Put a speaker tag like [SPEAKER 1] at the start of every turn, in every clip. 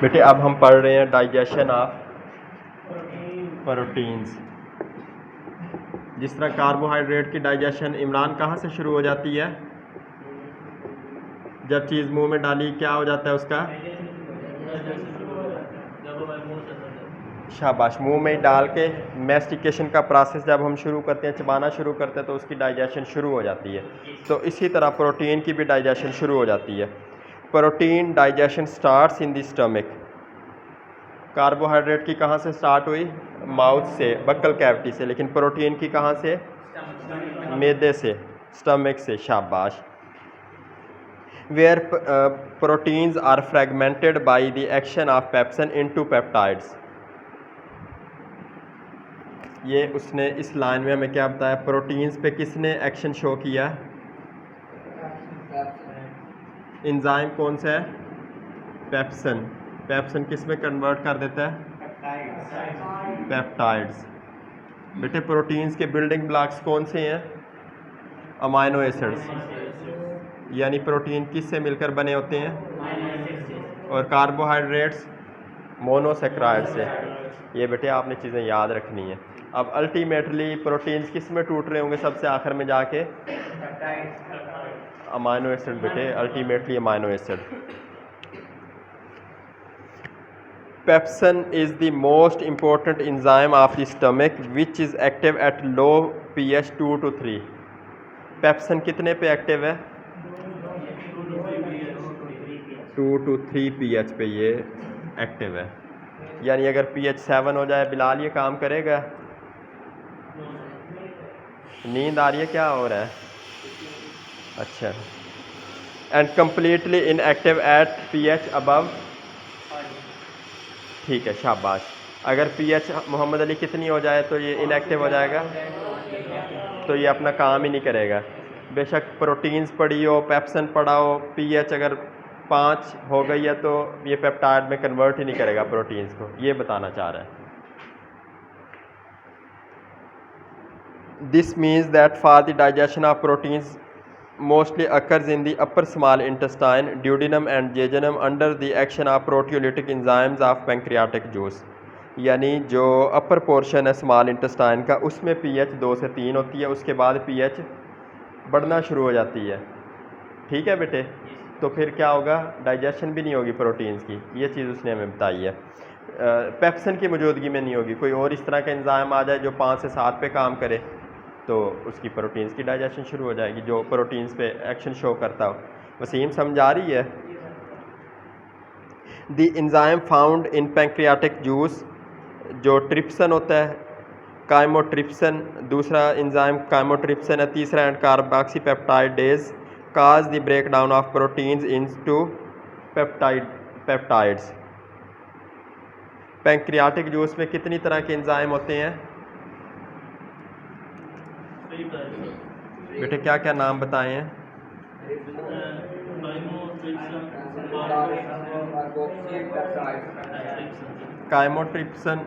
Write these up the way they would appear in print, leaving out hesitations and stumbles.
[SPEAKER 1] बेटे अब हम पढ़ रहे हैं डाइजेशन ऑफ प्रोटीन्स। जिस तरह कार्बोहाइड्रेट की डाइजेशन इमरान कहाँ से शुरू हो जाती है? जब चीज़ मुंह में डाली क्या हो जाता है उसका? शाबाश, मुंह में डाल के मैस्टिकेशन का प्रोसेस जब हम शुरू करते हैं, चबाना शुरू करते हैं, तो उसकी डाइजेशन शुरू हो जाती है। तो इसी तरह प्रोटीन की भी डाइजेशन शुरू हो जाती है। Protein digestion starts in the stomach. Carbohydrate की कहाँ से स्टार्ट हुई? माउथ से, बक्कल कैविटी से। लेकिन प्रोटीन की कहाँ से? मैदे से, स्टमक से। शाबाश। Where proteins are fragmented by the action of pepsin into peptides. ये उसने इस लाइन में हमें क्या बताया? प्रोटीन्स पे किसने एक्शन शो किया? एंजाइम कौन सा है? पेप्सिन। पेप्सिन किस में कन्वर्ट कर देता है? पेप्टाइड्स। बेटे प्रोटीन्स के बिल्डिंग ब्लॉक्स कौन से हैं? Amino acids. यानी प्रोटीन किस से मिलकर बने होते हैं? और कार्बोहाइड्रेट्स मोनोसेक्राइड से। ये बेटे आपने चीज़ें याद रखनी है। अब अल्टीमेटली प्रोटीन्स किस में टूट रहे होंगे सबसे आखिर में जाके? अमाइनो एसिड बेटे, ultimately amino acid. Pepsin is the most important enzyme of the stomach which is active at low pH 2 to 3। Pepsin कितने पे एक्टिव है? 2 to 3 pH पे ये एक्टिव है। यानी अगर pH 7 हो जाए बिलाल ये काम करेगा? नींद आ रही है, क्या हो रहा है? अच्छा। And completely inactive at pH above. ठीक है, शाबाश। अगर pH मोहम्मद अली कितनी हो जाए तो ये इनएक्टिव हो जाएगा, तो ये अपना काम ही नहीं करेगा। बेशक प्रोटीन्स पड़ी हो, पेप्सिन पड़ा हो, pH अगर 5 हो गई है तो ये पेप्टाइड में कन्वर्ट ही नहीं करेगा प्रोटीन्स को। ये बताना चाह रहा है। This means that for the digestion of proteins mostly occurs in the upper small intestine, duodenum and jejunum under the action of proteolytic enzymes of pancreatic juice। यानी जो अपर पोर्शन है स्मॉल इंटेस्टाइन का, उसमें pH 2 से 3 होती है, उसके बाद pH बढ़ना शुरू हो जाती है। ठीक है बेटे, तो फिर क्या होगा? डाइजेशन भी नहीं होगी प्रोटीन्स की। ये चीज़ उसने हमें बताई है। पेप्सिन की मौजूदगी में नहीं होगी। कोई और इस तरह का एंजाइम आ जाए जो 5 से 7 पे काम करे तो उसकी प्रोटीन्स की डाइजेशन शुरू हो जाएगी, जो प्रोटीन्स पे एक्शन शो करता हो। वसीम समझ आ रही है? The enzyme found in pancreatic juice, जो ट्रिप्सन होता है, काइमोट्रिप्सन, दूसरा एंजाइम काइमोट्रिप्सन है, तीसरा and carboxypeptidase cause the break down of proteins into peptides. Pancreatic juice में कितनी तरह के एंजाइम होते हैं बेटे? क्या क्या नाम बताए हैं? काइमोट्रिप्सन,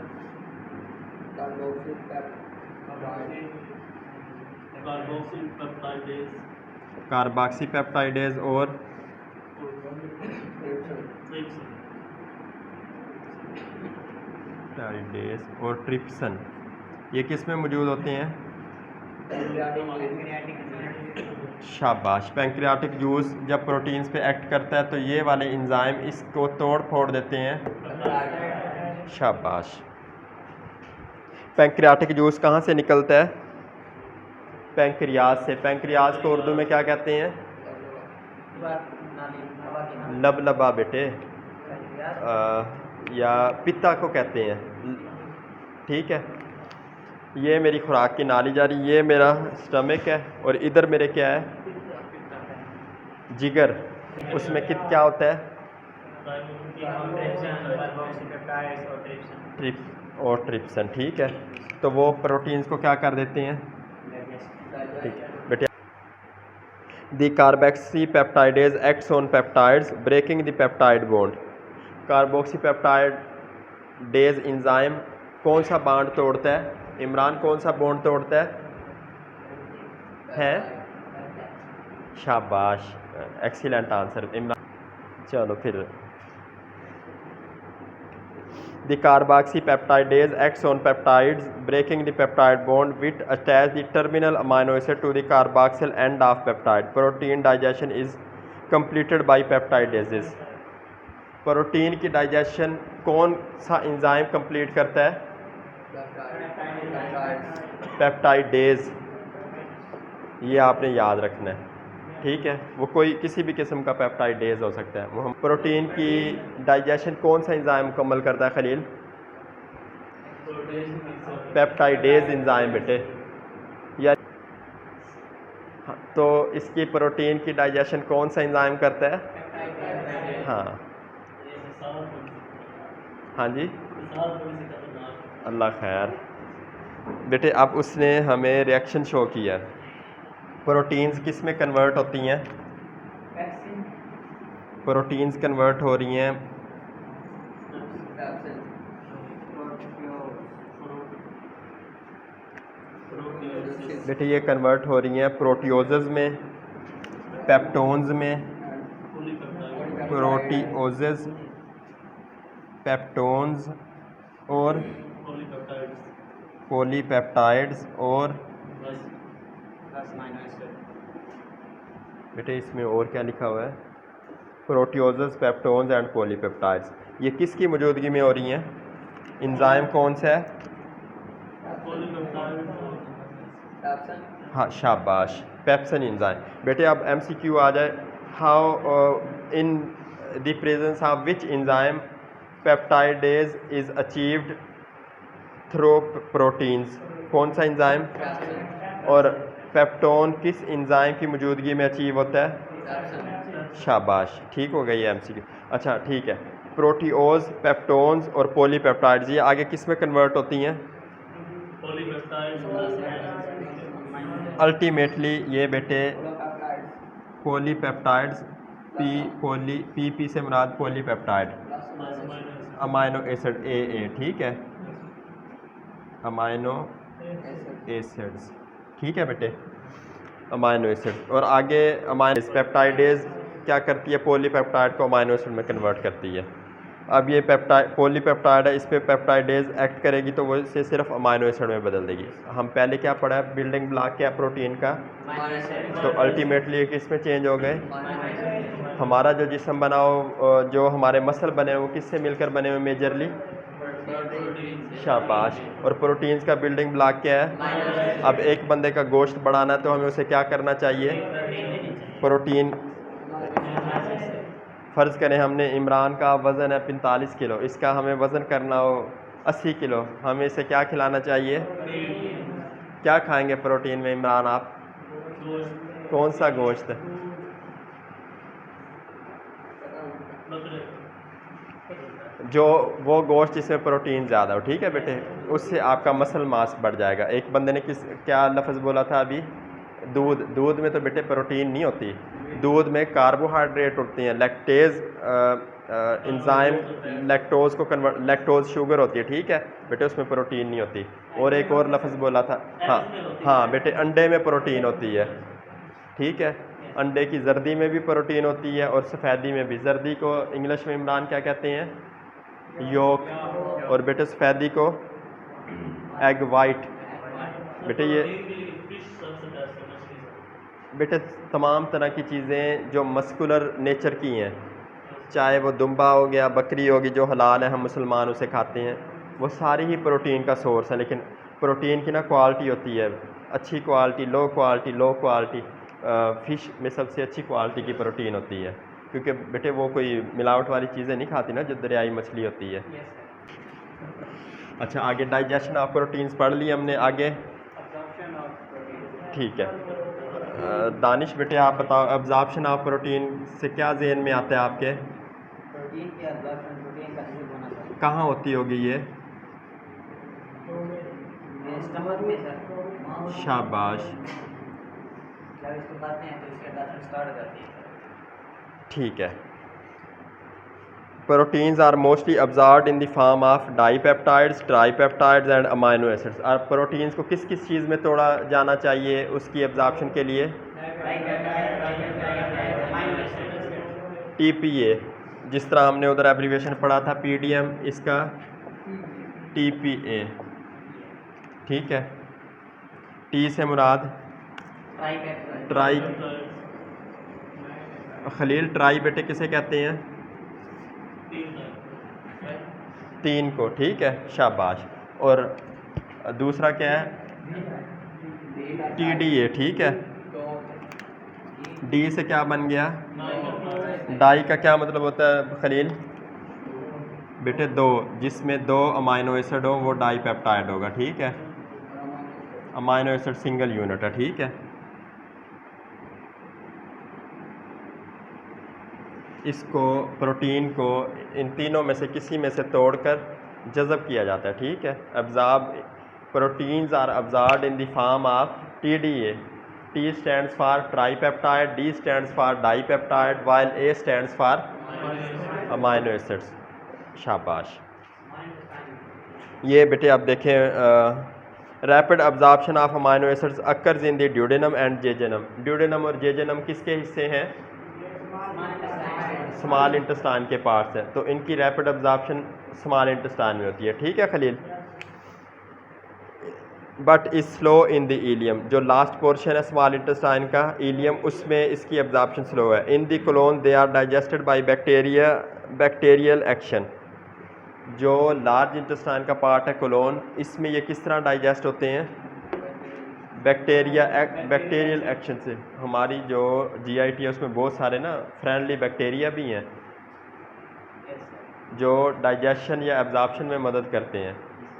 [SPEAKER 1] कार्बोक्सीपेप्टाइडेज और ट्रिप्सन। ये किस में मौजूद होते हैं? शाबाश। पैंक्रियाटिक जूस जब प्रोटीन्स पे एक्ट करता है तो ये वाले एंजाइम इसको तोड़ फोड़ देते हैं। शाबाश। पैंक्रियाटिक जूस कहाँ से निकलता है? पैंक्रियाज से। पैंक्रियाज को उर्दू में क्या कहते हैं? लबलबा बेटे, या पित्ता को कहते हैं। ठीक है, ये मेरी खुराक की नाली जा रही, ये मेरा स्टमक है, और इधर मेरे क्या है? जिगर। उसमें क्या होता है? ट्रिप्सन। ठीक है, तो वो प्रोटीन्स को क्या कर देते हैं? ठीक बेटे। The carboxypeptidase acts on peptides breaking the peptide bond. Carboxypeptidase enzyme कौन सा बॉन्ड तोड़ता है? इमरान कौन सा बॉन्ड तोड़ता है? शाबाश, एक्सीलेंट आंसर इमरान। चलो फिर The carboxypeptidase acts on peptides, breaking the peptide bond which attach the terminal amino acid to the carboxyl end of peptide. Protein digestion is completed by peptidases. Protein की digestion कौन सा enzyme complete करता है? Peptidase. ये आपने याद रखना है, ठीक है। वो कोई किसी भी किस्म का पेप्टाइडेज हो सकता है। वो हम प्रोटीन की डाइजेशन कौन सा एंजाइम मुकम्मल करता है खलील? पेप्टाइडेज एंजाइम बेटे। या तो इसकी प्रोटीन की डाइजेशन कौन सा एंजाइम करता है? हाँ हाँ जी, अल्लाह खैर बेटे। अब उसने हमें रिएक्शन शो किया। प्रोटीन्स किस में कन्वर्ट होती हैं? प्रोटीन्स कन्वर्ट हो रही हैं बेटे, ये कन्वर्ट हो रही हैं प्रोटियोजेज में, पेप्टोन्स में, प्रोटियोजेज, पेप्टोन्स और पॉलीपेप्टाइड्स और बेटे इसमें और क्या लिखा हुआ है? प्रोटियोजेज, पेप्टोन्स एंड पॉलीपेप्टाइड्स। ये किसकी मौजूदगी में हो रही हैं? एंजाइम कौन सा है? हाँ शाबाश, पेप्सिन एंजाइम। बेटे अब MCQ आ जाए। How in the presence of which enzyme peptidase is achieved through proteins? कौन सा एंजाइम? और पेप्टोन किस एंजाइम की मौजूदगी में अचीव होता है? शाबाश, ठीक हो गई है MCQ। अच्छा ठीक है। प्रोटियोज, पेप्टोन्स और पॉलीपेप्टाइड्स ये आगे किस में कन्वर्ट होती हैं? अल्टीमेटली ये बेटे पॉलीपेप्टाइड्स, पी से मुराद पॉलीपेप्टाइड, अमाइनो एसिड AA, ठीक है, अमाइनो एसिड्स, ठीक है बेटे, अमाइनो एसिड। और आगे अमाइनो पेप्टाइडेज क्या करती है? पॉलीपेप्टाइड को अमाइनो एसिड में कन्वर्ट करती है। अब ये पेप्टाइड पॉलीपेप्टाइड है, इस पर पेप्टाइडेज एक्ट करेगी तो वो इसे सिर्फ अमाइनो एसिड में बदल देगी। हम पहले क्या पढ़ा है? बिल्डिंग ब्लॉक क्या प्रोटीन का? तो अल्टीमेटली किस में चेंज हो गए? हमारा जो जिस्म बना हो, जो हमारे मसल बने हो, वो किससे मिलकर बने हुए? मेजरली शाबाश। और प्रोटीन्स का बिल्डिंग ब्लॉक क्या है? अब एक बंदे का गोश्त बढ़ाना है तो हमें उसे क्या करना चाहिए? प्रोटीन। फ़र्ज़ करें हमने इमरान का वज़न है 45 किलो, इसका हमें वज़न करना हो 80 किलो, हमें इसे क्या खिलाना चाहिए? क्या खाएंगे प्रोटीन में इमरान आप? कौन सा गोश्त? जो वो गोश्त जिसमें प्रोटीन ज़्यादा हो, ठीक है बेटे, उससे आपका मसल मास बढ़ जाएगा। एक बंदे ने क्या लफ्ज़ बोला था अभी? दूध में तो बेटे प्रोटीन नहीं होती, दूध में कार्बोहाइड्रेट होती हैं। लैक्टेज एंजाइम लैक्टोज को कन्वर्ट, लैक्टोज शुगर होती है, ठीक है बेटे, उसमें प्रोटीन नहीं होती। और एक और लफ्ज़ बोला था, हाँ बेटे, अंडे में प्रोटीन होती है, ठीक है, अंडे की जर्दी में भी प्रोटीन होती है और सफ़ेदी में भी। जर्दी को इंग्लिश में इमरान क्या कहते हैं? योक। और बेटे सफ़ेदी को एग वाइट। बेटे ये बेटे तमाम तरह की चीज़ें जो मस्कुलर नेचर की हैं, चाहे वो दुम्बा हो गया, बकरी होगी जो हलाल है, हम मुसलमान उसे खाते हैं, वो सारी ही प्रोटीन का सोर्स है। लेकिन प्रोटीन की ना क्वालिटी होती है, अच्छी quality, low quality, low quality. Fish में सबसे अच्छी क्वालिटी की प्रोटीन होती है, क्योंकि बेटे वो कोई मिलावट वाली चीज़ें नहीं खाती ना, जो दरियाई मछली होती है। अच्छा आगे डाइजेशन ऑफ प्रोटीन्स पढ़ ली हमने, आगे ठीक है। दानिश बेटे आप बताओ, एब्जॉर्प्शन ऑफ प्रोटीन से क्या ज़हन में आता है आपके?
[SPEAKER 2] प्रोटीन की एब्जॉर्प्शन प्रोटीन का रिलीज होना चाहिए।
[SPEAKER 1] कहाँ होती होगी ये?
[SPEAKER 2] स्टमक में सर।
[SPEAKER 1] शाबाश,
[SPEAKER 2] जब इसको खाते हैं तो इसके एब्जॉर्प्शन स्टार्ट हो जाती है।
[SPEAKER 1] ठीक है। Proteins are mostly absorbed in the form of dipeptides, tripeptides and amino acids. और प्रोटीन्स को किस किस चीज़ में तोड़ा जाना चाहिए उसकी एब्जॉर्प्शन के लिए? TPA, जिस तरह हमने उधर एब्रीवेशन पढ़ा था PDM, इसका TPA, ठीक है। टी से मुराद ट्राई, खलील ट्राई बेटे किसे कहते हैं? 3 को, ठीक है, शाबाश। और दूसरा क्या है? TDA, ठीक है। डी से क्या बन गया? डाई का क्या मतलब होता है खलील? बेटे 2, जिसमें 2 अमाइनो एसिड हो वो डाई पेप्टाइड होगा, ठीक है। अमाइनो एसिड सिंगल यूनिट है, ठीक है। इसको प्रोटीन को इन तीनों में से किसी में से तोड़कर जज़ब किया जाता है, ठीक है। Absorb, proteins are absorbed in the form of TDA। T stands for tripeptide, D stands for dipeptide, while A stands for amino acids। शाबाश। ये बेटे आप देखें, rapid absorption of amino acids occurs in the duodenum and jejunum. Duodenum और jejunum किसके हिस्से हैं? Small intestine के पार्ट्स हैं, तो इनकी रैपिड अब्जॉर्प्शन स्मॉल इंटेस्टाइन में होती है, ठीक है Khalil. But is slow in the ileum, जो लास्ट पोर्शन है स्मॉल इंटेस्टाइन का, इलियम, उसमें इसकी एब्जॉर्प्शन स्लो है। In the colon they are digested by bacteria, bacterial action. जो लार्ज इंटेस्टाइन का पार्ट है कोलोन, इसमें ये किस तरह डाइजेस्ट होते हैं? बैक्टीरियल एक्शन से। हमारी जो GIT है उसमें बहुत सारे ना फ्रेंडली बैक्टीरिया भी हैं जो डाइजेशन या एब्जॉर्प्शन में मदद करते हैं।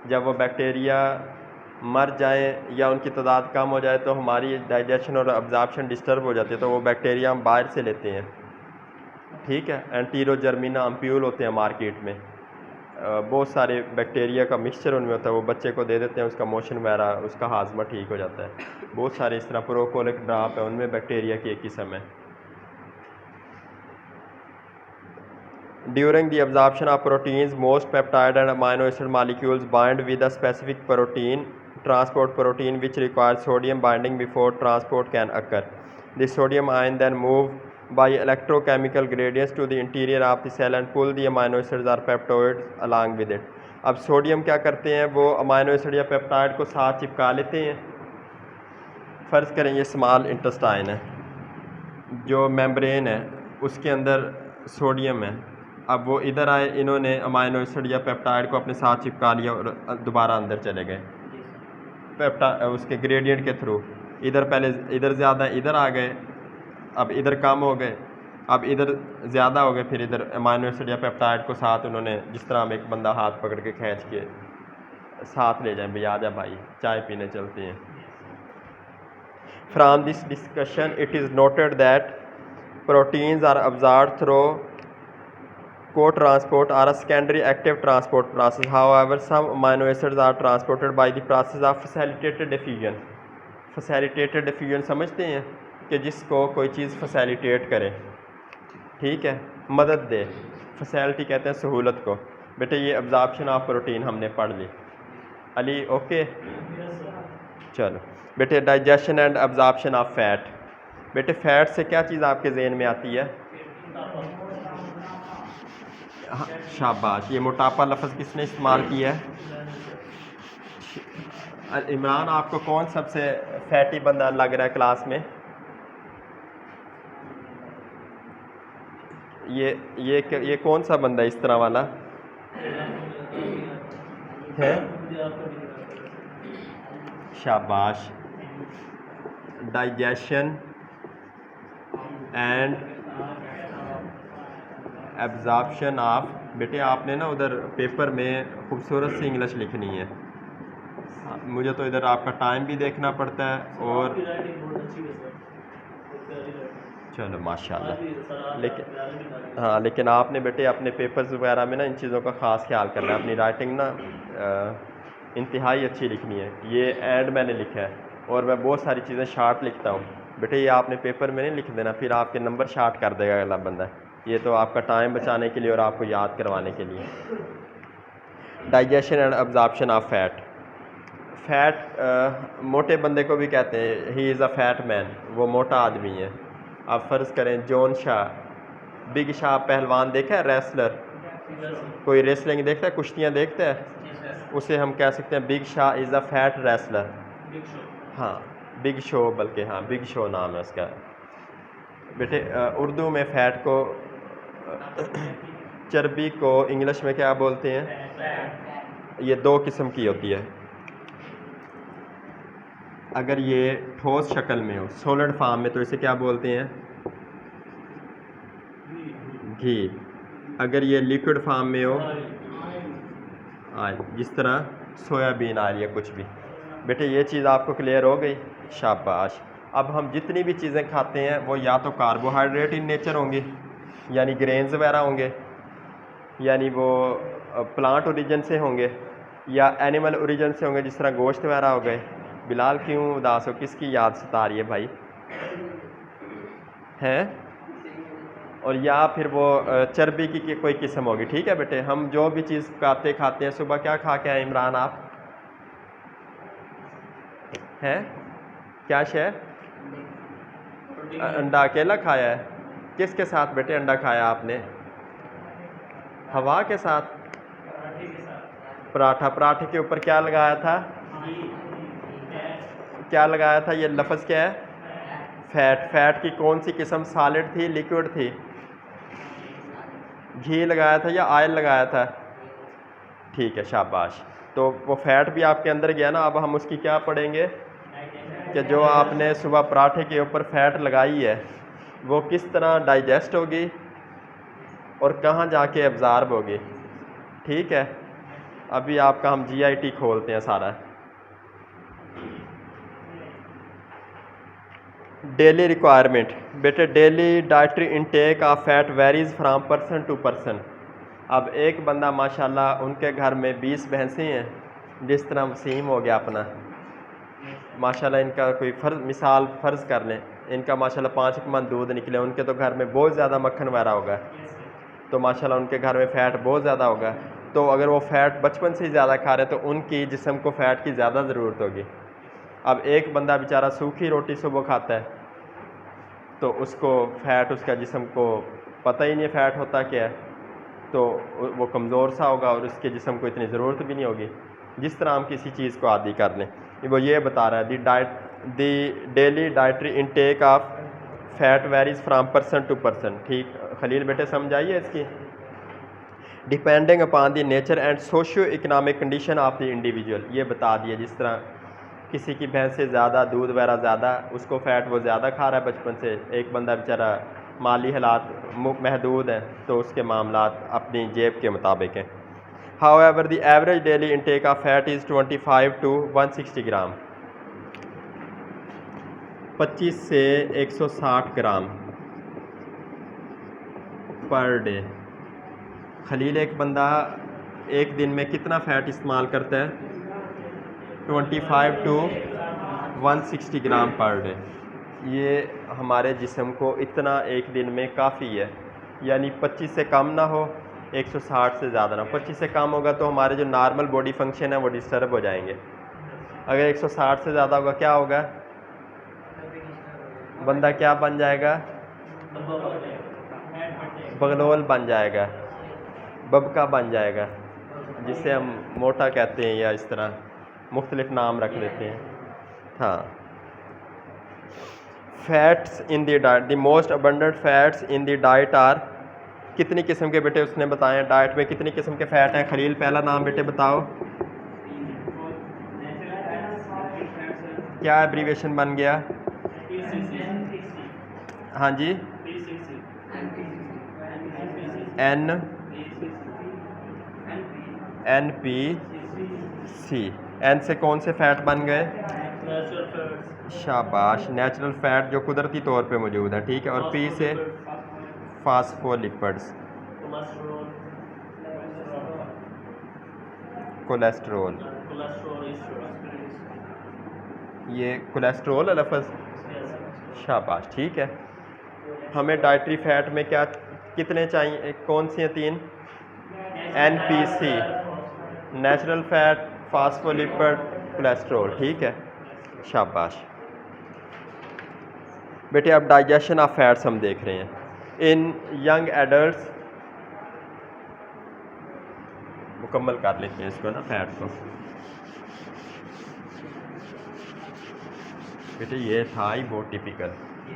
[SPEAKER 1] जब वो बैक्टीरिया मर जाएं या उनकी तादाद कम हो जाए तो हमारी डाइजेशन और एब्जॉर्प्शन डिस्टर्ब हो जाती है, तो वो बैक्टीरिया हम बाहर से लेते हैं, ठीक है। एंटीरोजर्मिना अम्प्यूल होते हैं मार्केट में, बहुत सारे बैक्टीरिया का मिक्सचर उनमें होता है, वो बच्चे को दे देते हैं, उसका मोशन वगैरह, उसका हाजमा ठीक हो जाता है। बहुत सारे इस तरह प्रोकोलिक ड्राप है, उनमें बैक्टीरिया की एक किस्म है। During the absorption of proteins most peptide and amino acid molecules bind with a specific protein transport protein which requires sodium binding before transport can occur. The sodium ion then move by electrochemical gradients to the interior of the cell and pull the amino acids or peptoids along with it। अब sodium क्या करते हैं? वो amino acid या peptide को साथ चिपका लेते हैं। फ़र्ज़ करें ये स्मॉल इंटेस्टाइन है, जो मेम्ब्रेन है उसके अंदर सोडियम है। अब वो इधर आए, इन्होंने अमाइनो एसिड या पेप्टाइड को अपने साथ चिपका लिया और दोबारा अंदर चले गए उसके ग्रेडियंट के थ्रू। इधर पहले इधर ज़्यादा, इधर आ गए, अब इधर कम हो गए, अब इधर ज़्यादा हो गए, फिर इधर अमाइनो एसिड या पेप्टाइड को साथ उन्होंने, जिस तरह हम एक बंदा हाथ पकड़ के खींच के साथ ले जाएं, भाई आ जा भाई चाय पीने चलते हैं। From this discussion it is noted that proteins are absorbed through cotransport or a secondary active transport process. However some amino acids are transported by the process of facilitated diffusion. Facilitated diffusion समझते हैं कि जिसको कोई चीज़ facilitate करे, ठीक है, मदद दे। Facility कहते हैं सहूलत को। बेटे ये अब्जॉर्प्शन ऑफ प्रोटीन हमने पढ़ ली। अली ओके, चलो बेटे digestion and absorption of fat. बेटे फैट से क्या चीज़ आपके जहन में आती है? हाँ, शाबाश। ये मोटापा लफ्ज़ किसने इस्तेमाल किया है? इमरान, आपको कौन सबसे फैटी बंदा लग रहा है क्लास में? ये कौन सा बंदा इस तरह वाला है? शाबाश। डाइजेशन एंड एब्जॉर्प्शन ऑफ, बेटे आपने ना उधर पेपर में खूबसूरत सी इंग्लिश लिखनी है। मुझे तो इधर आपका टाइम भी देखना पड़ता है और चलो माशाल्लाह। लेकिन हाँ, लेकिन आपने बेटे अपने पेपर्स वगैरह में ना इन चीज़ों का ख़ास ख्याल करना है। अपनी राइटिंग ना इंतहाई अच्छी लिखनी है। ये एंड मैंने लिखा है और मैं बहुत सारी चीज़ें शार्ट लिखता हूँ बेटे, ये आपने पेपर में नहीं लिख देना, फिर आपके नंबर शार्ट कर देगा अगला बंदा। ये तो आपका टाइम बचाने के लिए और आपको याद करवाने के लिए। Digestion and absorption of fat. Fat मोटे बंदे को भी कहते हैं, he is a fat man, वो मोटा आदमी है। आप फ़र्ज़ करें जॉन शाह, बिग शाह पहलवान देखा है, रेसलर, कोई रेसलिंग देखता है, कुश्तियाँ देखता है, उसे हम कह सकते हैं big Shah is a fat wrestler.
[SPEAKER 2] Big show.
[SPEAKER 1] हाँ बिग शो, बल्कि हाँ बिग शो नाम है उसका। बेटे उर्दू में फ़ैट को चर्बी को इंग्लिश में क्या बोलते हैं? ये दो किस्म की होती है। अगर ये ठोस शक्ल में हो, सॉलिड फॉर्म में, तो इसे क्या बोलते हैं? घी। अगर ये लिक्विड फॉर्म में हो, ऑयल, जिस तरह सोयाबीन ऑयल या कुछ भी। बेटे ये चीज़ आपको क्लियर हो गई? शाबाश। अब हम जितनी भी चीज़ें खाते हैं वो या तो कार्बोहाइड्रेट इन नेचर होंगे, यानी ग्रेन्स वगैरह होंगे, यानी वो प्लांट ओरिजिन से होंगे, या एनिमल ओरिजिन से होंगे, जिस तरह गोश्त वगैरह हो गए। बिलाल क्यों उदास हो, किसकी याद सता रही है भाई? हैं? और या फिर वो चर्बी की कोई किस्म होगी। ठीक है बेटे, हम जो भी चीज़ खाते हैं, सुबह क्या खा के आए इमरान आप? हैं? क्या शय? अंडा अकेला खाया है? किसके साथ बेटे अंडा खाया आपने? हवा के साथ? पराठा। पराठे के ऊपर क्या लगाया था? क्या लगाया था? ये लफ्ज़ क्या है? फैट। फैट की कौन सी किस्म? सॉलिड थी, लिक्विड थी? घी लगाया था या ऑयल लगाया था? ठीक है, शाबाश। तो वो फैट भी आपके अंदर गया ना। अब हम उसकी क्या पढ़ेंगे कि जो आपने सुबह पराठे के ऊपर फैट लगाई है वो किस तरह डाइजेस्ट होगी और कहाँ जाके एब्ज़ॉर्ब होगी। ठीक है, अभी आपका हम GIT खोलते हैं सारा। Daily requirement. बेटे daily dietary intake of fat varies from person to person. अब एक बंदा माशाल्लाह उनके घर में 20 भैंसें हैं, जिस तरह वसीम हो गया अपना, माशाल्लाह इनका कोई मिसाल फ़र्ज़ कर लें, इनका माशाल्लाह 5 मन दूध निकले, उनके तो घर में बहुत ज़्यादा मक्खन वगैरह होगा, तो माशाल्लाह उनके घर में फ़ैट बहुत ज़्यादा होगा। तो अगर वो फ़ैट बचपन से ही ज़्यादा खा रहे तो उनकी जिस्म को फ़ैट की ज़्यादा ज़रूरत होगी। अब एक बंदा बेचारा सूखी रोटी सुबह खाता है तो उसको फ़ैट, उसका जिस्म को पता ही नहीं फ़ैट होता क्या है, तो वो कमज़ोर सा होगा और उसके जिस्म को इतनी ज़रूरत भी नहीं होगी। जिस तरह हम किसी चीज़ को आदी कर लें, वो ये बता रहा है the daily dietary intake of fat varies from person to person. ठीक खलील बेटे समझ आइए इसकी। Depending upon the nature and socio economic condition of the individual, ये बता दिया। जिस तरह किसी की भैंस से ज़्यादा दूध वगैरह ज़्यादा, उसको फ़ैट वो ज़्यादा खा रहा है बचपन से। एक बंदा बेचारा माली हालात महदूद हैं तो उसके मामलात अपनी जेब के मुताबिक हैं। However the average daily intake of fat is 25 to 160 ग्राम। 25 से 160 ग्राम पर डे। खलील एक बंदा एक दिन में कितना फ़ैट इस्तेमाल करता है? 25 to 160 ग्राम पर डे। ये हमारे जिस्म को इतना एक दिन में काफ़ी है, यानी 25 से कम ना हो, 160 से ज़्यादा ना हो। 25 से कम होगा तो हमारे जो नॉर्मल बॉडी फंक्शन है वो डिस्टर्ब हो जाएंगे। अगर 160 से ज़्यादा होगा क्या होगा? बंदा क्या बन जाएगा? बगलोल बन जाएगा, बबका बन जाएगा, जिसे हम मोटा कहते हैं या इस तरह मुख्तलिफ नाम रख देते हैं। हाँ, fats in the diet, the most abundant fats in the diet are. कितनी किस्म के बेटे उसने बताए? डाइट में कितनी किस्म के फ़ैट हैं? खलील पहला नाम बेटे बताओ, क्या एब्रीवेशन बन गया? हाँ जी, NPC। एन से कौन से फ़ैट बन गए? शाबाश, नेचुरल फ़ैट जो कुदरती तौर पे मौजूद है। ठीक है, और पी से फास्फोलिपिड्स, कोलेस्ट्रोल। ये कोलेस्ट्रोल है लफ्ज़? शाबाश, ठीक है। हमें डाइटरी फ़ैट में क्या कितने चाहिए? कौन सी हैं? 3 NPC, natural fat, phospholipid, cholesterol. ठीक है, शाबाश बेटे। अब डाइजेशन ऑफ फैट्स हम देख रहे हैं इन यंग एडल्ट्स। मुकम्मल कर लेते हैं इसको ना फैट को। बेटे ये था ही बहुत टिपिकल।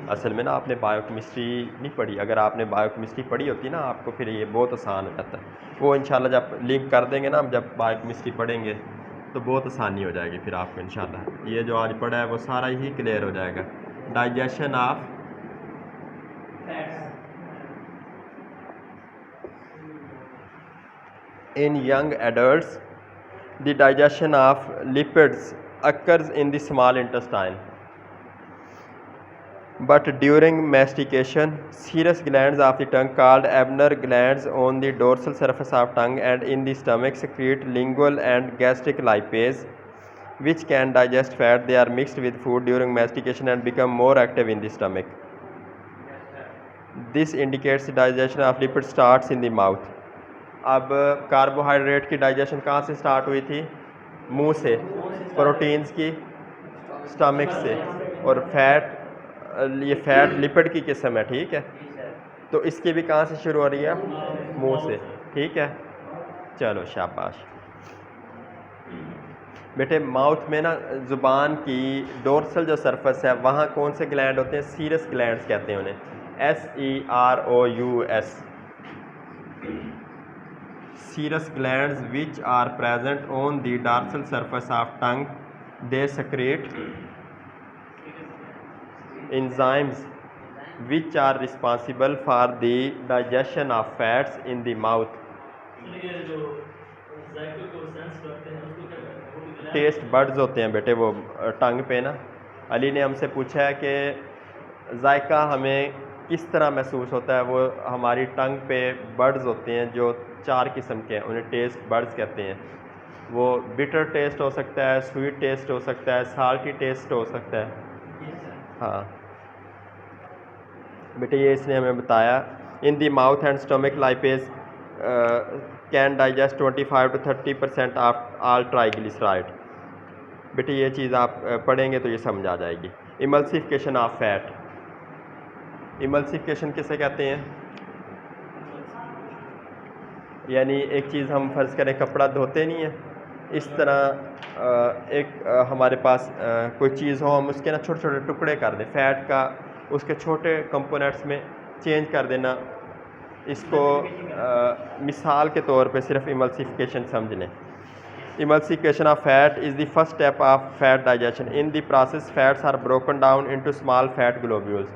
[SPEAKER 1] असल में ना आपने बायोकेमिस्ट्री नहीं पढ़ी, अगर आपने बायोकेमिस्ट्री पढ़ी होती ना आपको फिर ये बहुत आसान हो जाता है। वो इंशाल्लाह जब लिंक कर देंगे ना, हम जब बायोकेमिस्ट्री पढ़ेंगे तो बहुत आसानी हो जाएगी फिर आपको इंशाल्लाह। ये जो आज पढ़ा है वो सारा ही क्लियर हो जाएगा। Digestion of in young adults, the digestion of lipids occurs in the small intestine. But during mastication, serous glands of the tongue called Abner glands on the dorsal surface of tongue and in the stomach secrete lingual and gastric lipase, which can digest fat. They are mixed with food during mastication and become more active in the stomach. This indicates the digestion of lipid starts in the mouth. अब carbohydrate की digestion कहाँ से start हुई थी? मुंह से। Proteins की stomach से। और फैट, ये फैट लिपिड की किस्म है, ठीक है। तो इसकी भी कहाँ से शुरू हो रही है? मुंह से, ठीक है। चलो शाबाश बेटे। माउथ में ना ज़ुबान की डोर्सल जो सरफेस है वहाँ कौन से ग्लैंड होते हैं? सीरस ग्लैंड्स कहते हैं उन्हें, SEROUS, serous glands which are present on the dorsal surface of tongue. They secrete enzymes which are responsible for the digestion of fats in the mouth. Taste buds होते हैं बेटे वो टंग पे ना। अली ने हमसे पूछा है कि जायका हमें किस तरह महसूस होता है। वो हमारी टंग पे बड्स होते हैं जो 4 किस्म के हैं, उन्हें टेस्ट बड्स कहते हैं। वो बिटर टेस्ट हो सकता है, स्वीट टेस्ट हो सकता है, साल्टी टेस्ट हो सकता है। हाँ बेटे ये इसने हमें बताया। In the mouth and stomach lipase can digest 25 to 30% of all triglyceride. बेटे ये चीज़ आप पढ़ेंगे तो ये समझ आ जाएगी। इमल्सिफिकेशन ऑफ फैट, इमल्सिफिकेशन किसे कहते हैं? यानी एक चीज़ हम फ़र्ज़ करें कपड़ा धोते नहीं है, इस तरह हमारे पास कोई चीज़ हो, हम उसके ना छोटे छोटे टुकड़े कर दें फैट का, उसके छोटे कंपोनेंट्स में चेंज कर देना। इसको मिसाल के तौर पे सिर्फ इमल्सिफिकेशन समझ लें। Emulsification of fat is the first step of fat digestion. In the process, fats are broken down into small fat globules.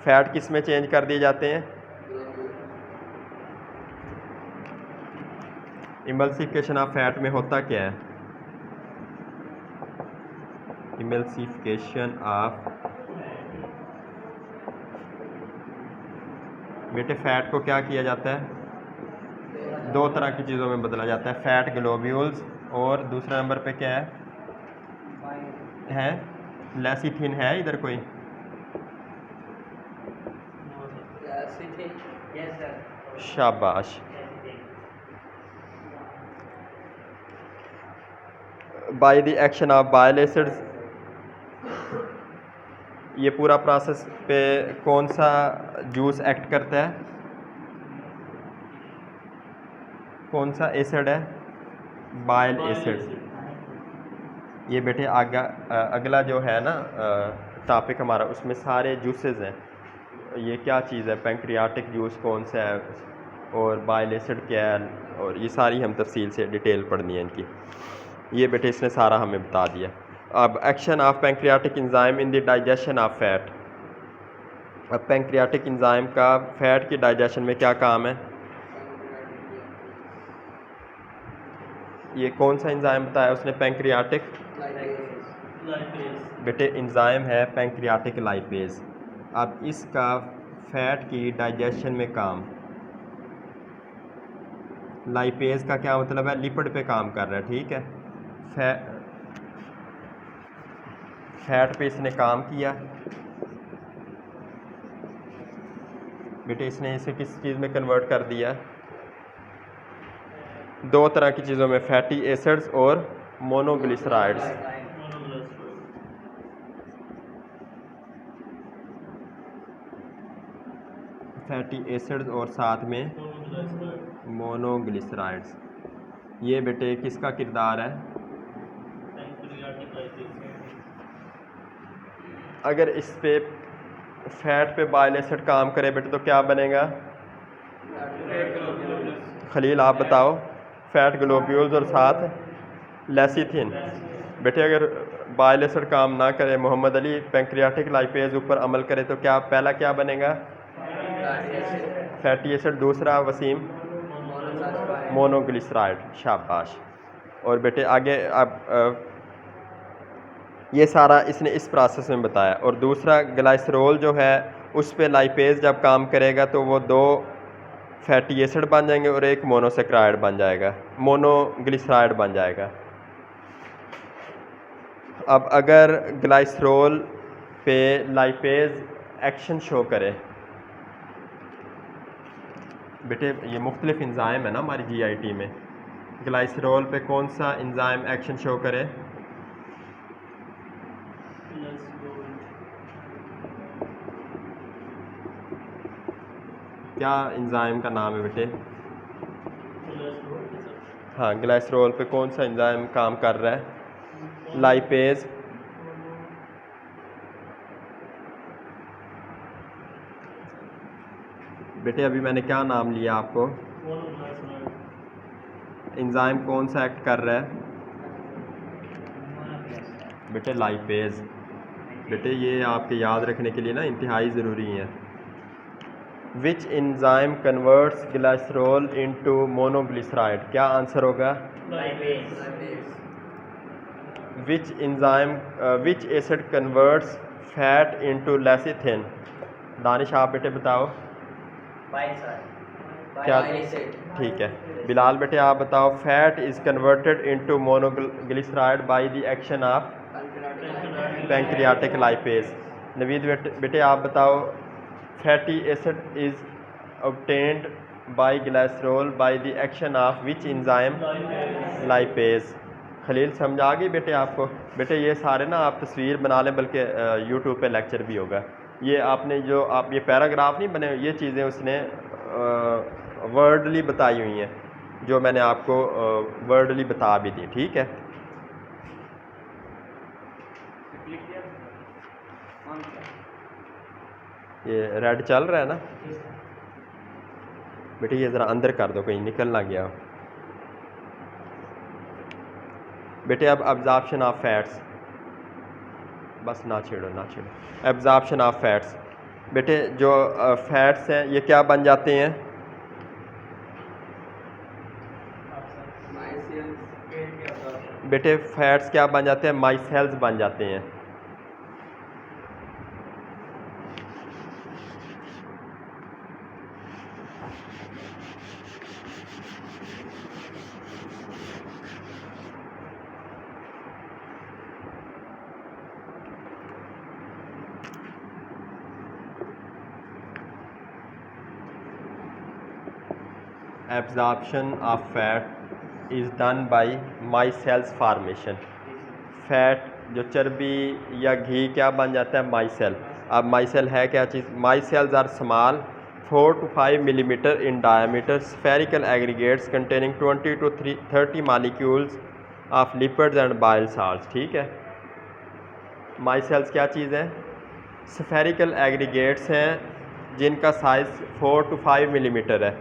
[SPEAKER 1] Fat किस में चेंज कर दिए जाते हैं? इमल्सिफिकेशन ऑफ फैट में होता क्या है? इमल्सिफिकेशन ऑफ बेटे फैट को क्या किया जाता है? 2 तरह की चीज़ों में बदला जाता है, फैट ग्लोब्यूल्स और दूसरा नंबर पे क्या है? लेसिथिन है इधर कोई? शाबाश। Bye the action of bile acids, ये पूरा प्रोसेस पे कौन सा जूस एक्ट करता है? कौन सा एसिड है? Bile acid. ये बेटे अगला जो है ना टॉपिक हमारा, उसमें सारे जूसेस हैं। ये क्या चीज़ है? पैंक्रियाटिक जूस कौन सा है और बाइल एसिड क्या है, और ये सारी हम तफसील से डिटेल पढ़नी है इनकी। ये बेटे इसने सारा हमें बता दिया। अब action of pancreatic enzyme in the digestion of fat. अब पैंक्रियाटिक इंजाइम का फैट की डाइजेशन में क्या काम है? ये कौन सा इंजाइम बताया उसने? पैंक्रियाटिक बेटे इंजाइम है पैंक्रियाटिक लाइपेज। अब इसका फैट की डाइजेशन में काम, लाइपेज का क्या मतलब है? लिपिड पे काम कर रहा है, ठीक है। फैट पे इसने काम किया बेटे, इसने इसे किस चीज़ में कन्वर्ट कर दिया? 2 तरह की चीज़ों में, फैटी एसिड्स और मोनोग्लिसराइड्स। फैटी एसिड्स और साथ में मोनोग्लिसराइड्स। ये बेटे किसका किरदार है? अगर इस पे फैट पे बाइल एसिड काम करे बेटे तो क्या बनेगा? खलील आप बताओ। फैट ग्लोब्यूल्स और साथ लेसिथिन। बेटे अगर बाइल एसिड काम ना करे, मोहम्मद अली पैंक्रियाटिक लाइपेज ऊपर अमल करे तो क्या पहला क्या बनेगा? Fatty acid. दूसरा वसीम? मोनोग्लिसराइड। शाबाश। और बेटे आगे अब ये सारा इसने इस प्रोसेस में बताया। और दूसरा ग्लाइसरोल जो है उस पे लाइपेज जब काम करेगा तो वो दो फैटी एसिड बन जाएंगे और एक मोनोसेक्राइड बन जाएगा, मोनोग्लिसराइड बन जाएगा। अब अगर ग्लाइसरोल पे लाइपेज एक्शन शो करे, बेटे ये मुख्तलिफ इंजाइम है ना हमारी जीआईटी में, ग्लाइसरोल पे कौन सा इंजाइम एक्शन शो करे? क्या इंजाइम का नाम है बेटे? हाँ, ग्लाइसरोल पे कौन सा इंजाइम काम कर रहा है? लाइपेज। बेटे अभी मैंने क्या नाम लिया आपको? इंजाइम कौन सा एक्ट कर रहा है? बेटे लाइपेज। बेटे ये आपके याद रखने के लिए ना इंतहाई ज़रूरी है। Which enzyme converts glycerol into monoglyceride? क्या आंसर होगा? Which enzyme which acid converts fat into lecithin? Danish आप बेटे बताओ। क्या? ठीक है। बिलाल बेटे आप बताओ। Fat is converted into monoglyceride by the action of pancreatic lipase. Naveed बेटे आप बताओ। Fatty acid is obtained by glycerol by the action of which enzyme? Lipase. Khalil समझ आ गई बेटे आपको? बेटे ये सारे ना आप तस्वीर बना लें, बल्कि यूट्यूब पे लेक्चर भी होगा। ये आपने जो आप ये पैराग्राफ नहीं बने, ये चीज़ें उसने वर्डली बताई हुई हैं, जो मैंने आपको वर्डली बता भी दी। ठीक है। ये रेड चल रहा है ना बेटे? ये ज़रा अंदर कर दो, कहीं निकल ना गया हो। बेटे अब एब्जॉर्प्शन ऑफ फैट्स, बस ना छेड़ो ना छेड़ो। Absorption of fats. बेटे जो फैट्स हैं ये क्या बन जाते हैं? बेटे फैट्स क्या बन जाते हैं? माइसेल्स बन जाते हैं। Absorption of fat is done by micelles formation. Fat जो चर्बी या घी क्या बन जाता है? माइसेल। अब माइसेल है क्या चीज़? माइसेल्स are small 4 to 5 millimeter in diameter spherical aggregates containing 20 to 30 molecules of lipids and bile salts। ठीक है। माइसेल्स क्या चीज़ है? स्फेरिकल एग्रीगेट्स हैं जिनका साइज़ 4 to 5 मिलीमीटर है,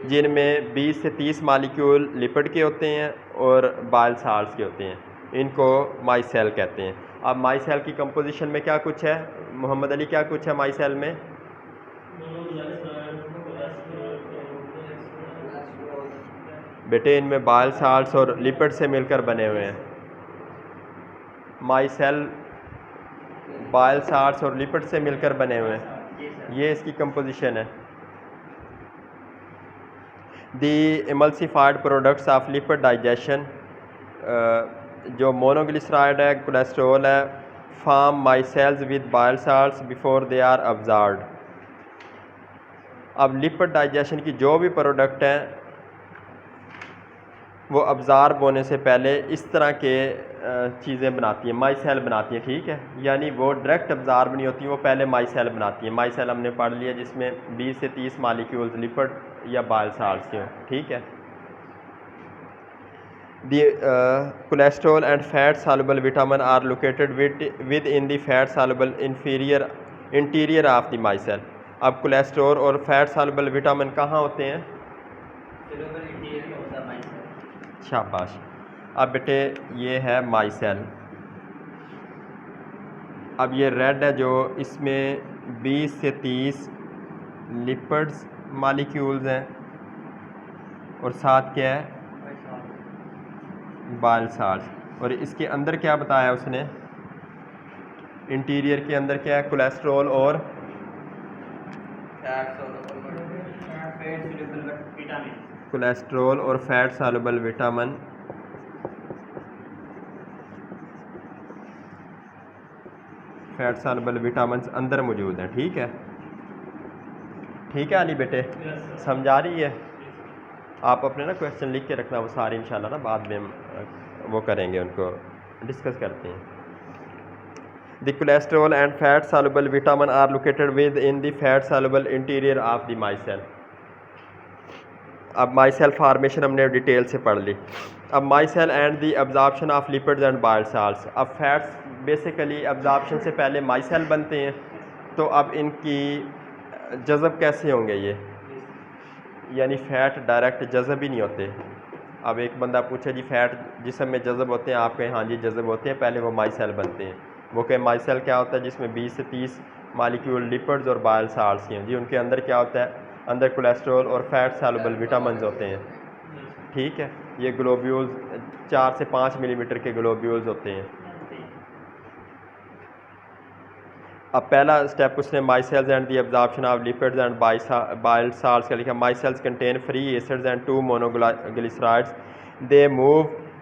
[SPEAKER 1] जिनमें 20 से 30 मालिक्यूल लिपिड के होते हैं और बाइल साल्ट्स के होते हैं। इनको माइसेल कहते हैं। अब माइसेल की कंपोजिशन में क्या कुछ है मोहम्मद अली? क्या कुछ है माइसेल में? बेटे इनमें बाइल साल्ट्स और लिपिड से मिलकर बने हुए हैं। माइसेल बाइल साल्ट्स और लिपिड से मिलकर बने हुए हैं। ये इसकी कंपोजिशन है। The emulsified products of lipid digestion, जो मोनोग्लिसराइड है, कोलेस्ट्रॉल है, form micelles with bile salts before they are absorbed. अब लिपिड डाइजेशन की जो भी प्रोडक्ट हैं वो अब्ज़ॉर्ब होने से पहले इस तरह के चीज़ें बनाती हैं, माइसेल बनाती हैं। ठीक है। यानी वो डायरेक्ट अब्ज़ॉर्ब नहीं होती, वो पहले माइसेल बनाती हैं। माइसेल हमने पढ़ लिया जिसमें 20 से 30 मालिक्यूल्स लिपिड या बाइल साल्ट्स के हों। ठीक है। The cholesterol and fat soluble vitamin are located within the fat soluble interior of the micelle. अब कोलेस्ट्रॉल और फैट soluble विटामिन कहाँ होते हैं?
[SPEAKER 2] Soluble interior of the micelle.
[SPEAKER 1] शाबाश। अब बेटे ये है माइसेल। अब ये रेड है जो इसमें 20 से 30 लिपिड्स मॉलिक्यूल्स हैं और साथ क्या है? Bile salts. और इसके अंदर क्या बताया उसने? इंटीरियर के अंदर क्या है? कोलेस्ट्रॉल और कोलेस्ट्रॉल और फैट सॉल्युबल विटामिन अंदर मौजूद हैं। ठीक है, ठीक है अली बेटे, समझ आ रही है? आप अपने ना क्वेश्चन लिख के रखना, वो सारे इंशाल्लाह ना बाद में हम वो करेंगे, उनको डिस्कस करते हैं। The cholesterol and fat soluble vitamin are located within the fat soluble interior of the micelle. अब माइसेल फार्मेशन हमने डिटेल से पढ़ ली। अब micelle and the absorption of lipids and bile salts. अब फैट्स बेसिकली अब्जॉर्प्शन से पहले myself बनते हैं, तो अब इनकी जज़ब कैसे होंगे ये? यानी फ़ैट डायरेक्ट जज़ब ही नहीं होते। अब एक बंदा पूछे जी फ़ैट जिस्म में जज़ब होते हैं, आप कहें हाँ जी जज़ब होते हैं, पहले वो माइसेल बनते हैं। वो कहें माइसेल क्या होता है? जिसमें 20 से 30 मालिक्यूल लिपिड्स और बाइल साल्ट्स हैं जी। उनके अंदर क्या होता है? अंदर कोलेस्ट्रॉल और फैट सॉल्युबल विटामिन्स होते हैं। ठीक है, ये ग्लोब्यूल्स 4 से 5 मिलीमीटर के ग्लोब्यूल्स होते हैं। अब पहला स्टेप उसने micelles and the absorption of lipids and bile salts का लिखा। Micelles contain free acids and 2 monoglycerides. They move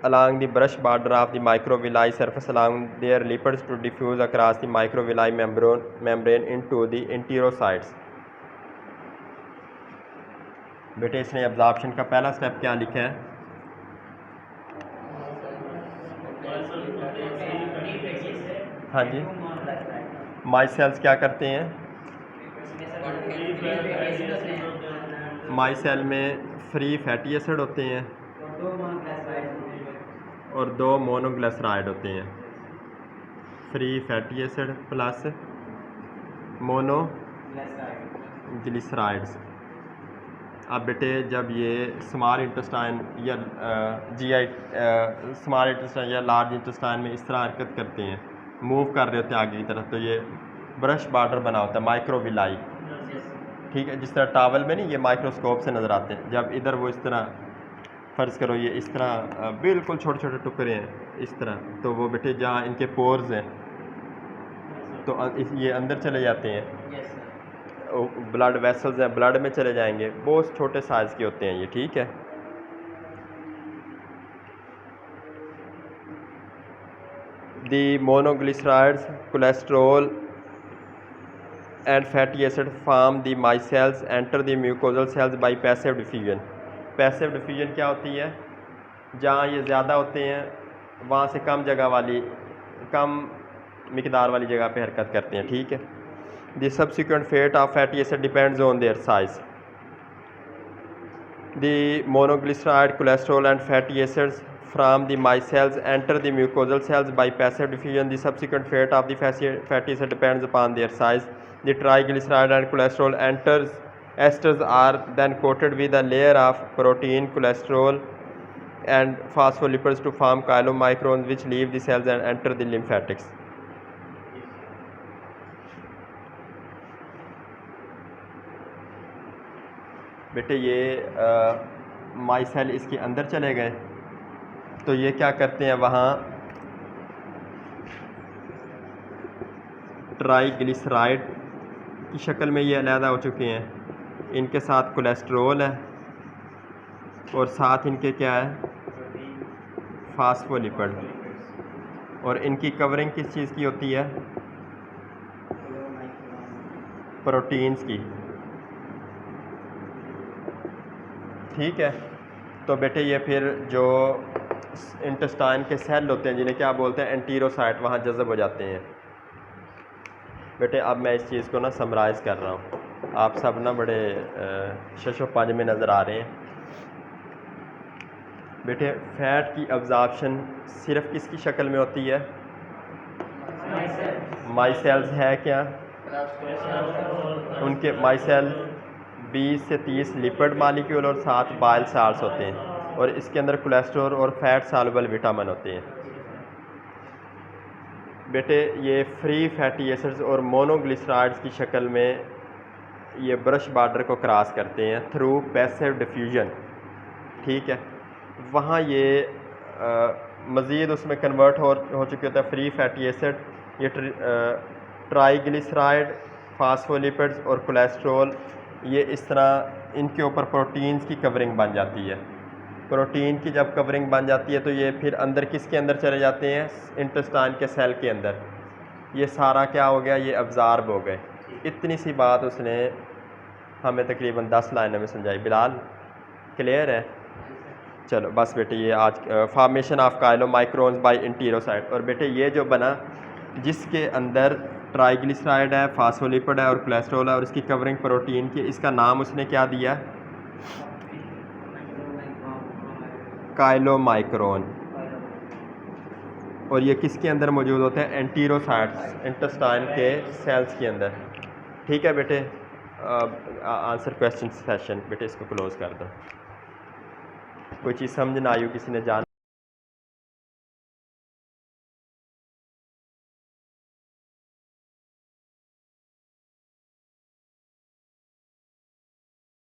[SPEAKER 1] along the brush border of the microvilli surface along their lipids to diffuse across the microvilli membrane into the enterocytes। बेटे इसने absorption का पहला step क्या लिखा है? हाँ जी, माइसेल्स क्या करते हैं? माइसेल में फ्री फैटी एसिड होते हैं और 2 मोनोग्लिसराइड होते हैं। Free fatty acid plus monoglycerides. अब बेटे जब ये स्मॉल इंटेस्टाइन या स्मॉल इंटेस्टाइन या लार्ज इंटेस्टाइन में इस तरह हरकत करते हैं, मूव कर रहे होते हैं आगे की तरफ, तो ये ब्रश बॉर्डर बना होता है माइक्रोविलाई। ठीक है, जिस तरह टावल में नहीं ये माइक्रोस्कोप से नज़र आते हैं, जब इधर वो इस तरह फ़र्ज़ करो ये इस तरह बिल्कुल छोटे छोटे टुकड़े हैं इस तरह, तो वो बेटे जहाँ इनके पोर्स हैं तो ये अंदर चले जाते हैं। ब्लड वेसल्स हैं, ब्लड में चले जाएंगे, बहुत छोटे साइज़ के होते हैं ये। ठीक है, the monoglycerides cholesterol and fatty acid form the micelles enter the mucosal cells by passive diffusion. Passive diffusion क्या होती है? जहाँ ये ज़्यादा होते हैं वहाँ से कम जगह वाली, कम मिकदार वाली जगह पे हरकत करते हैं। ठीक है, the subsequent fate of fatty acid depends on their size. The monoglyceride cholesterol and fatty acids from the micelles enter the mucosal cells by passive diffusion. The subsequent fate of the fatty acid depends upon their size. The triglyceride and cholesterol esters are then coated with a layer of protein, cholesterol and phospholipids to form chylomicrons which leave the cells and enter the lymphatics. बेटे ये myself इसके अंदर चले गए, तो ये क्या करते हैं? वहाँ ट्राइग्लिसराइड की शक्ल में ये अलहदा हो चुके हैं, इनके साथ कोलेस्ट्रॉल है और साथ इनके क्या है? फास्फोलिपिड। और इनकी कवरिंग किस चीज़ की होती है? प्रोटीन्स की। ठीक है, तो बेटे ये फिर जो इंटेस्टाइन के सेल होते हैं जिन्हें क्या बोलते हैं? एंटीरोसाइट, वहाँ जज़ब हो जाते हैं। बेटे अब मैं इस चीज़ को ना समराइज़ कर रहा हूँ, आप सब ना बड़े शशो पंज में नज़र आ रहे हैं। बेटे फैट की अब्जॉर्प्शन सिर्फ किसकी शक्ल में होती है? माइसेल्स है क्या? उनके माइसेल 20 से 30 लिपिड मालिक्यूल और 7 बाइल साल्ट्स होते हैं और इसके अंदर कोलेस्ट्रॉल और फैट सॉल्युबल विटामिन होते हैं। बेटे ये फ्री फैटी एसिड्स और मोनोग्लिसराइड्स की शक्ल में ये ब्रश बॉर्डर को क्रॉस करते हैं थ्रू पैसिव डिफ्यूजन, ठीक है। वहाँ ये मज़ीद उसमें कन्वर्ट हो चुके होता है फ्री फैटी एसिड, ये ट्राइग्लिसराइड, फास्फोलिपिड्स और कोलेस्ट्रॉल, ये इस तरह इनके ऊपर प्रोटीन्स की कवरिंग बन जाती है। प्रोटीन की जब कवरिंग बन जाती है तो ये फिर अंदर किसके अंदर चले जाते हैं? इंटेस्टाइन के सेल के अंदर। ये सारा क्या हो गया? ये अब्ज़ॉर्ब हो गए। इतनी सी बात उसने हमें तकरीबन 10 लाइनों में समझाई। बिलाल क्लियर है? चलो बस बेटे ये आज फॉर्मेशन ऑफ काइलोमाइक्रोन्स बाय इंटीरोसाइट। और बेटे ये जो बना जिसके अंदर ट्राइग्लिसराइड है, फास्फोलिपिड है और कोलेस्ट्रॉल है और इसकी कवरिंग प्रोटीन की, इसका नाम उसने क्या दिया? काइलोमाइक्रोन। और ये किसके अंदर मौजूद होते हैं? एंटीरोसाइट्स, इंटेस्टाइन के सेल्स के अंदर। ठीक है बेटे, आंसर क्वेश्चन सेशन बेटे इसको क्लोज कर दो। कोई चीज़ समझ ना आई हो, किसी ने जान